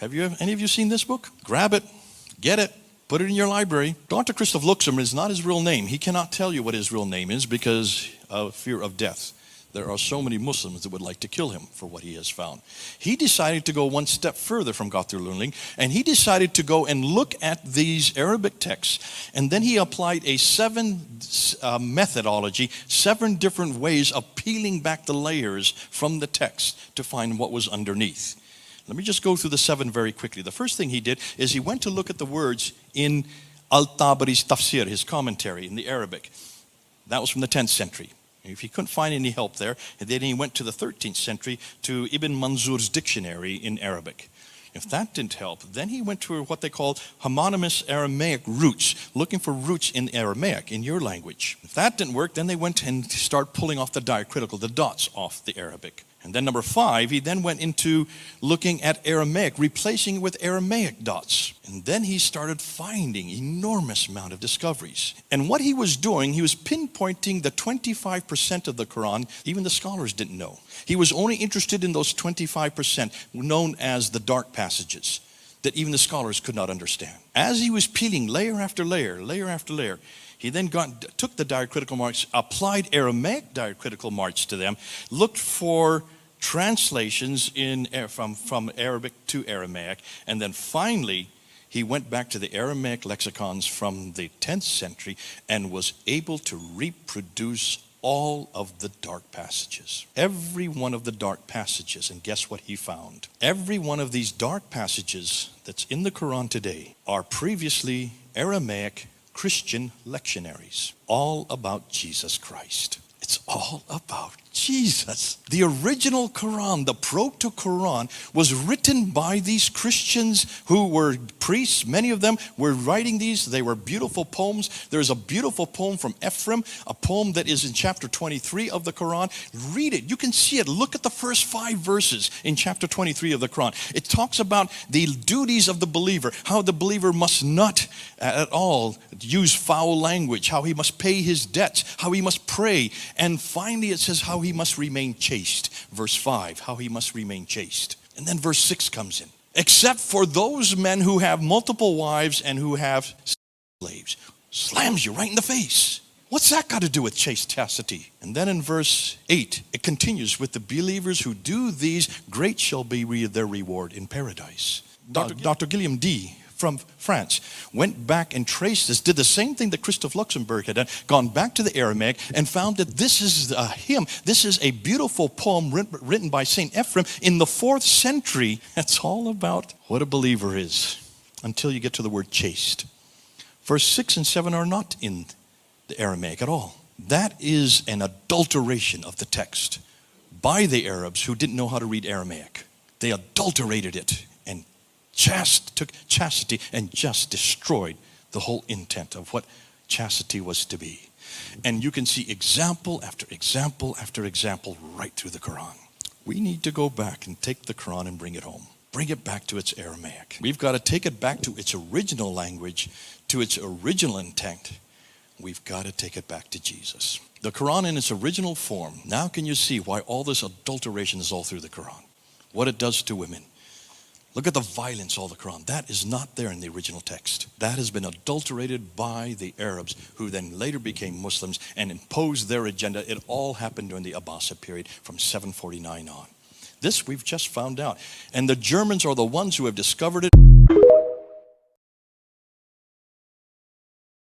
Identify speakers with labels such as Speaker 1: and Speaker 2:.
Speaker 1: Any of you seen this book? Grab it, get it, put it in your library. Dr. Christoph Luxenberg is not his real name. He cannot tell you what his real name is because of fear of death. There are so many Muslims that would like to kill him for what he has found. He decided to go one step further from Gott der Lehrling, and he decided to go and look at these Arabic texts, and then he applied a methodology, 7 different ways of peeling back the layers from the text to find what was underneath. Let me just go through the 7 very quickly. The first thing he did is he went to look at the words in Al-Tabari's tafsir, his commentary in the Arabic. That was from the 10th century. If he couldn't find any help there, and then he went to the 13th century to Ibn Manzur's dictionary in Arabic. If that didn't help, then he went to what they call homonymous Aramaic roots, looking for roots in Aramaic, in your language. If that didn't work, then they went and started pulling off the diacritical, the dots off the Arabic. And then number 5, he then went into looking at Aramaic, replacing it with Aramaic dots. And then he started finding enormous amount of discoveries. And what he was doing, he was pinpointing the 25% of the Quran even the scholars didn't know. He was only interested in those 25% known as the dark passages that even the scholars could not understand. As he was peeling layer after layer, layer after layer, he then took the diacritical marks, applied Aramaic diacritical marks to them, looked for translations from Arabic to Aramaic, and then finally he went back to the Aramaic lexicons from the 10th century and was able to reproduce all of the dark passages. Every one of the dark passages, and guess what he found? Every one of these dark passages that's in the Quran today are previously Aramaic Christian lectionaries, all about Jesus Christ. It's all about Jesus. The original Quran, the Proto Quran, was written by these Christians who were priests. Many of them were writing these. They were beautiful poems. There's a beautiful poem from Ephraim, a poem that is in chapter 23 of the Quran. Read it. You can see it. Look at the first 5 verses in chapter 23 of the Quran. It talks about the duties of the believer, how the believer must not at all use foul language, how he must pay his debts, how he must pray. And finally it says how he must remain chaste. Verse 5, how he must remain chaste. And then verse 6 comes in. Except for those men who have multiple wives and who have slaves. Slams you right in the face. What's that got to do with chaste chastity? And then in verse 8, it continues with the believers who do these, great shall be their reward in paradise. Dr. Guillaume D. from France went back and traced this, did the same thing that Christoph Luxenberg had done, gone back to the Aramaic and found that this is a hymn, this is a beautiful poem written by St. Ephraim in the 4th century. It's all about what a believer is until you get to the word chaste. Verse 6 and 7 are not in the Aramaic at all. That is an adulteration of the text by the Arabs who didn't know how to read Aramaic. They adulterated it and took chastity and just destroyed the whole intent of what chastity was to be. And you can see example after example after example right through the Quran. We need to go back and take the Quran and bring it home. Bring it back to its Aramaic. We've got to take it back to its original language, to its original intent. We've got to take it back to Jesus. The Quran in its original form. Now can you see why all this adulteration is all through the Quran? What it does to women. Look at the violence all the Quran. That is not there in the original text. That has been adulterated by the Arabs who then later became Muslims and imposed their agenda. It all happened during the Abbasid period from 749 on. This we've just found out. And the Germans are the ones who have discovered it.